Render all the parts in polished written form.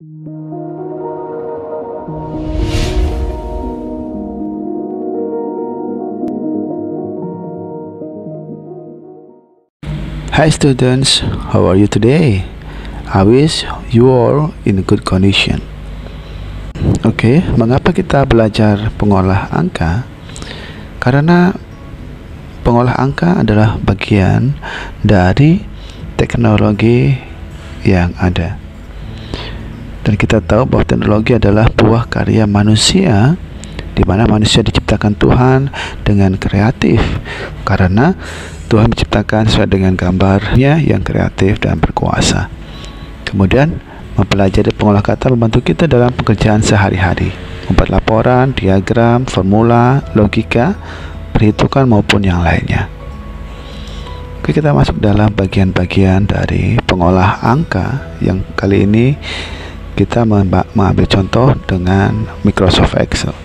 Hi students, how are you today? I wish you are in good condition. Oke, mengapa kita belajar pengolah angka? Karena pengolah angka adalah bagian dari teknologi yang ada. Dan kita tahu bahwa teknologi adalah buah karya manusia, di mana manusia diciptakan Tuhan dengan kreatif, karena Tuhan menciptakan sesuai dengan gambarnya yang kreatif dan berkuasa. Kemudian mempelajari pengolah kata membantu kita dalam pekerjaan sehari-hari, membuat laporan, diagram, formula, logika, perhitungan maupun yang lainnya. Oke, kita masuk dalam bagian-bagian dari pengolah angka yang kali ini kita mengambil contoh dengan Microsoft Excel.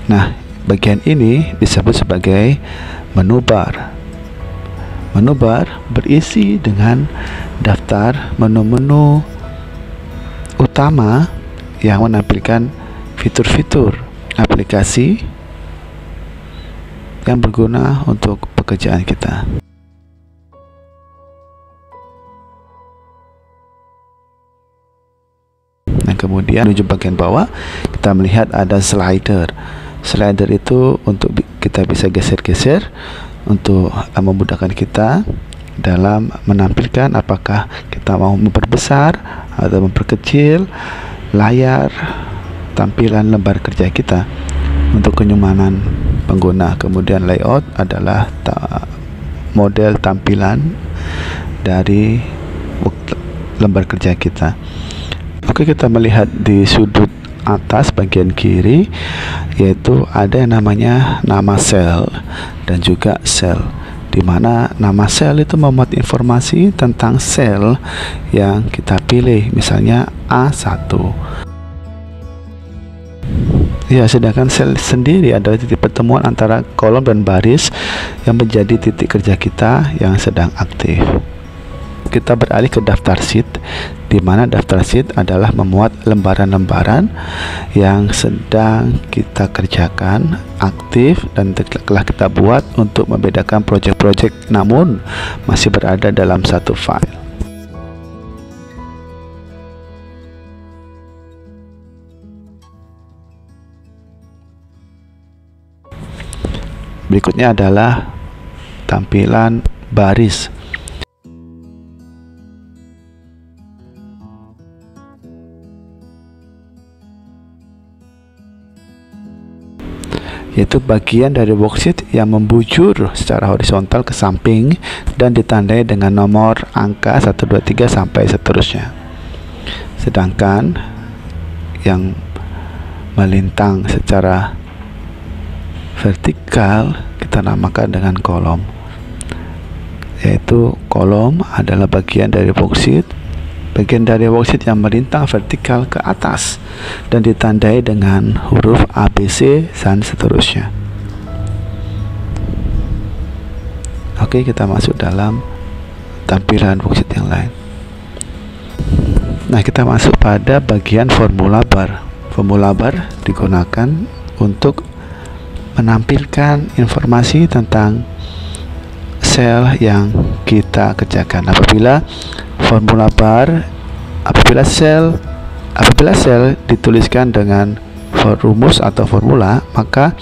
Nah, bagian ini disebut sebagai menu bar. Menu bar berisi dengan daftar menu-menu utama yang menampilkan fitur-fitur aplikasi yang berguna untuk pekerjaan kita. Nah, kemudian menuju bagian bawah kita melihat ada slider. Slider itu untuk kita bisa geser-geser untuk memudahkan kita dalam menampilkan apakah kita mau memperbesar atau memperkecil layar tampilan lembar kerja kita untuk kenyamanan pengguna. Kemudian layout adalah model tampilan dari lembar kerja kita. Oke, kita melihat di sudut atas bagian kiri, yaitu ada yang namanya nama sel dan juga sel, di mana nama sel itu memuat informasi tentang sel yang kita pilih, misalnya A1. Ya, sedangkan sel sendiri adalah titik pertemuan antara kolom dan baris yang menjadi titik kerja kita yang sedang aktif. Kita beralih ke daftar sheet, di mana daftar sheet adalah memuat lembaran-lembaran yang sedang kita kerjakan aktif dan telah kita buat untuk membedakan proyek-proyek namun masih berada dalam satu file. Berikutnya adalah tampilan baris. Yaitu bagian dari worksheet yang membujur secara horizontal ke samping dan ditandai dengan nomor angka 1, 2, 3 sampai seterusnya. Sedangkan yang melintang secara vertikal kita namakan dengan kolom. Yaitu kolom adalah bagian dari worksheet, bagian dari worksheet yang melintang vertikal ke atas dan ditandai dengan huruf ABC dan seterusnya. Oke, kita masuk dalam tampilan worksheet yang lain. Nah, kita masuk pada bagian formula bar. Formula bar digunakan untuk menampilkan informasi tentang sel yang kita kerjakan. Apabila sel dituliskan dengan rumus atau formula, maka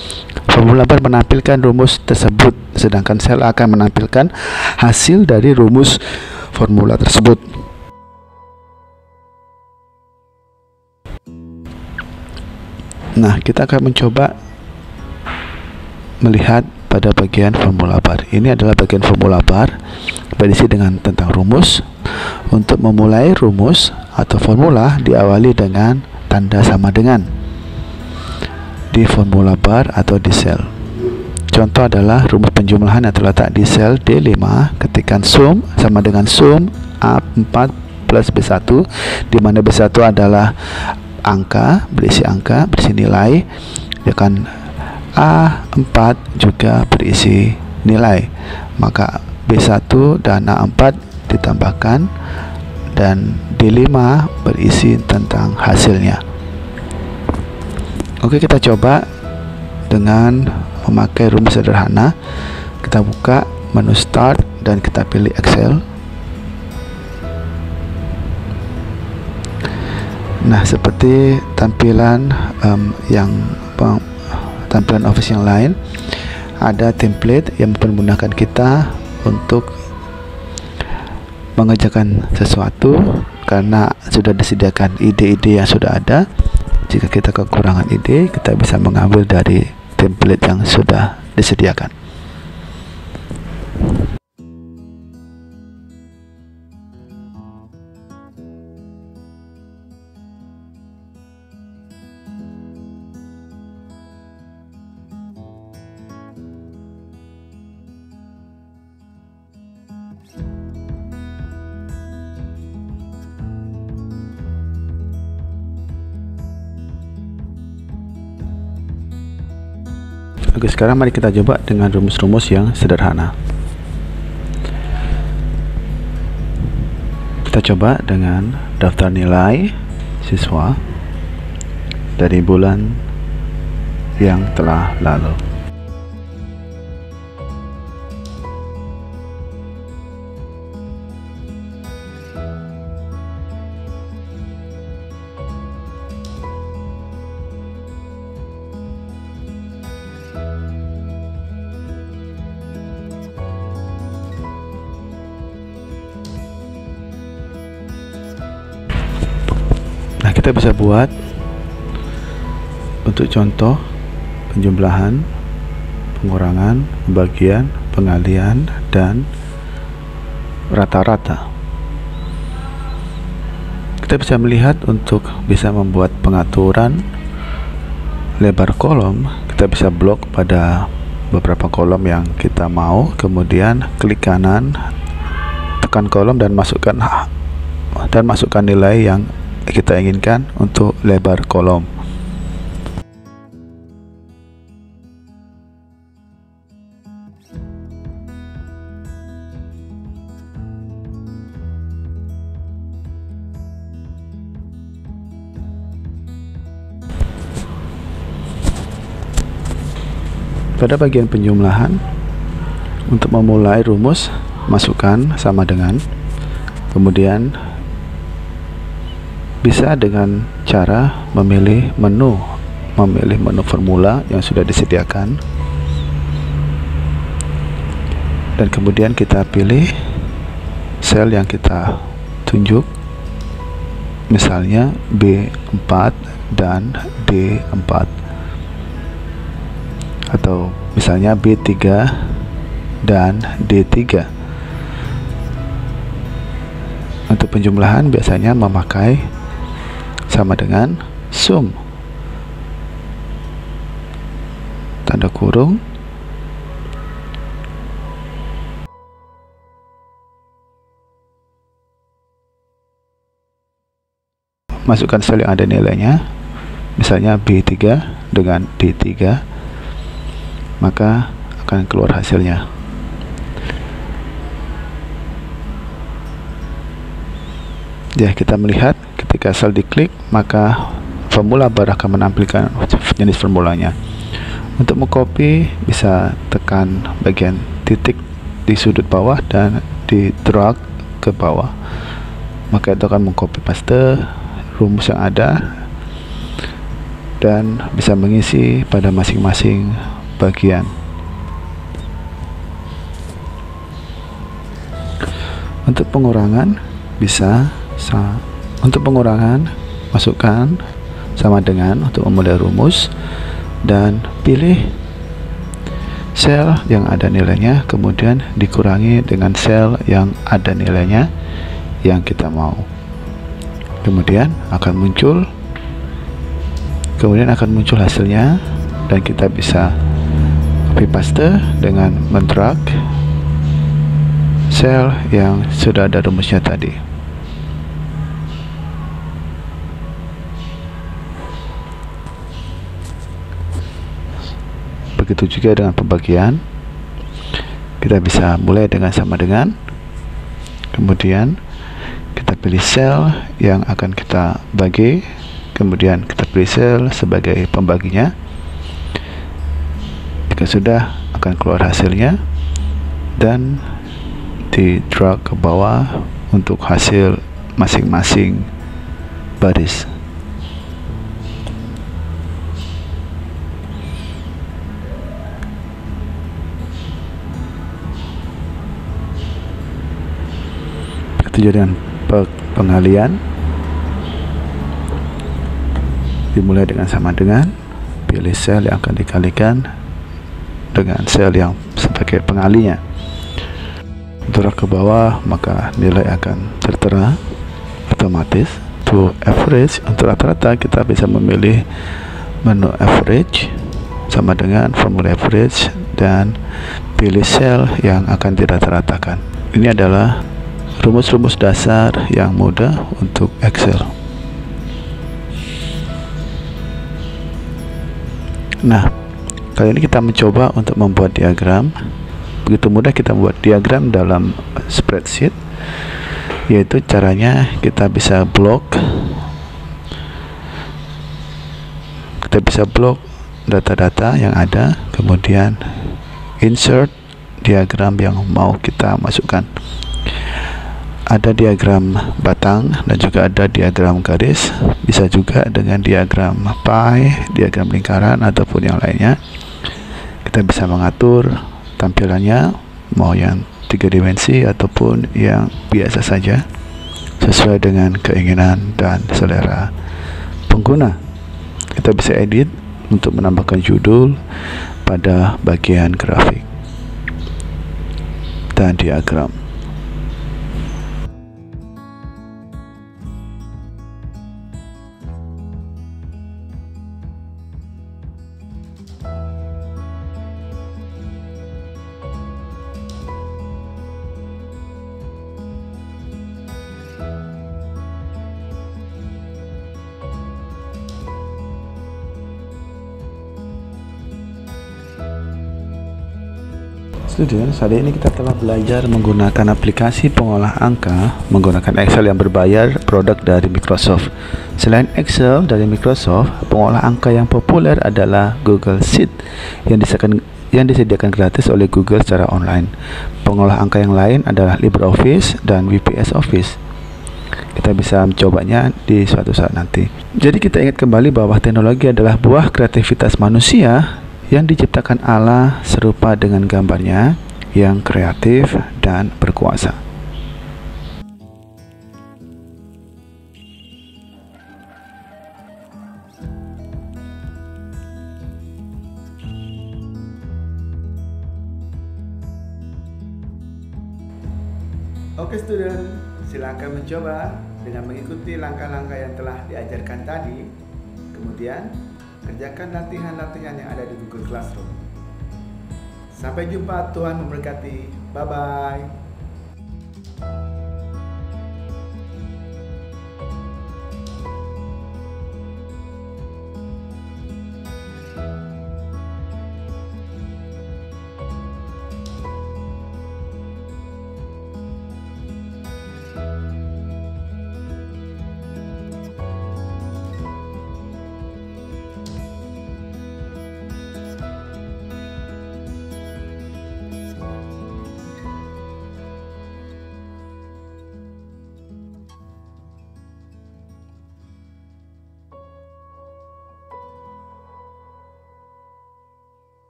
formula bar menampilkan rumus tersebut, sedangkan sel akan menampilkan hasil dari rumus formula tersebut. Nah, kita akan mencoba melihat pada bagian formula bar. Ini adalah bagian formula bar berisi dengan tentang rumus. Untuk memulai rumus atau formula diawali dengan tanda sama dengan di formula bar atau di sel. Contoh adalah rumus penjumlahan yang terletak di sel D5. Ketikkan sum sama dengan sum A4 plus B1, di mana B1 adalah angka, berisi nilai, dan A4 juga berisi nilai. Maka B1 dan A4 ditambahkan dan D5 berisi tentang hasilnya. Oke, kita coba dengan memakai rumus sederhana. Kita buka menu Start dan kita pilih Excel. Nah, seperti tampilan tampilan Office yang lain, ada template yang mempermudahkan kita untuk mengerjakan sesuatu karena sudah disediakan ide-ide yang sudah ada. Jika kita kekurangan ide, kita bisa mengambil dari template yang sudah disediakan. Oke, sekarang mari kita coba dengan rumus-rumus yang sederhana. Kita coba dengan daftar nilai siswa dari bulan yang telah lalu. Nah, kita bisa buat untuk contoh penjumlahan, pengurangan, pembagian, pengalihan, dan rata-rata. Kita bisa melihat untuk bisa membuat pengaturan lebar kolom, kita bisa blok pada beberapa kolom yang kita mau, kemudian klik kanan, tekan kolom dan masukkan nilai yang kita inginkan untuk lebar kolom. Pada bagian penjumlahan, untuk memulai rumus, masukkan sama dengan, kemudian bisa dengan cara memilih menu formula yang sudah disediakan, dan kemudian kita pilih sel yang kita tunjuk, misalnya B4 dan D4, atau misalnya B3 dan D3. Untuk penjumlahan biasanya memakai sama dengan sum, tanda kurung, masukkan sel yang ada nilainya, misalnya B3 dengan D3, maka akan keluar hasilnya. Ya, kita melihat ketika sel diklik, maka formula bar akan menampilkan jenis formulanya. Untuk mengcopy, bisa tekan bagian titik di sudut bawah dan di drag ke bawah, maka itu akan mengcopy paste rumus yang ada dan bisa mengisi pada masing-masing bagian. Untuk pengurangan, masukkan sama dengan untuk memulai rumus dan pilih sel yang ada nilainya, kemudian dikurangi dengan sel yang ada nilainya yang kita mau. Kemudian akan muncul hasilnya, dan kita bisa copy paste dengan mendrag sel yang sudah ada rumusnya tadi. Begitu juga dengan pembagian, kita bisa mulai dengan sama dengan, kemudian kita kita pilih sel yang akan kita bagi, kemudian kita pilih sel sebagai pembaginya. Jika sudah, akan keluar hasilnya dan di drag ke bawah untuk hasil masing-masing baris. Itu dengan pengalian dimulai dengan sama dengan pilih sel yang akan dikalikan dengan sel yang sebagai pengalinya. Drag ke bawah, maka nilai akan tertera otomatis. To average, untuk rata-rata kita bisa memilih menu average sama dengan formula average dan pilih sel yang akan dirata-ratakan. Ini adalah rumus-rumus dasar yang mudah untuk Excel. Nah, kali ini kita mencoba untuk membuat diagram. Begitu mudah kita membuat diagram dalam spreadsheet, yaitu caranya kita bisa blok data-data yang ada, kemudian insert diagram yang mau kita masukkan. Ada diagram batang dan juga ada diagram garis, bisa juga dengan diagram pie, diagram lingkaran ataupun yang lainnya. Kita bisa mengatur tampilannya mau yang 3 dimensi ataupun yang biasa saja, sesuai dengan keinginan dan selera pengguna. Kita bisa edit untuk menambahkan judul pada bagian grafik dan diagram. Students, hari ini kita telah belajar menggunakan aplikasi pengolah angka menggunakan Excel yang berbayar, produk dari Microsoft. Selain Excel dari Microsoft, pengolah angka yang populer adalah Google Sheet yang disediakan gratis oleh Google secara online. Pengolah angka yang lain adalah LibreOffice dan VPS Office. Kita bisa mencobanya di suatu saat nanti. Jadi kita ingat kembali bahwa teknologi adalah buah kreativitas manusia yang diciptakan Allah serupa dengan gambarnya yang kreatif dan berkuasa. Oke student, silakan mencoba dengan mengikuti langkah-langkah yang telah diajarkan tadi. Kemudian kerjakan latihan-latihan yang ada di Google Classroom. Sampai jumpa, Tuhan memberkati. Bye-bye.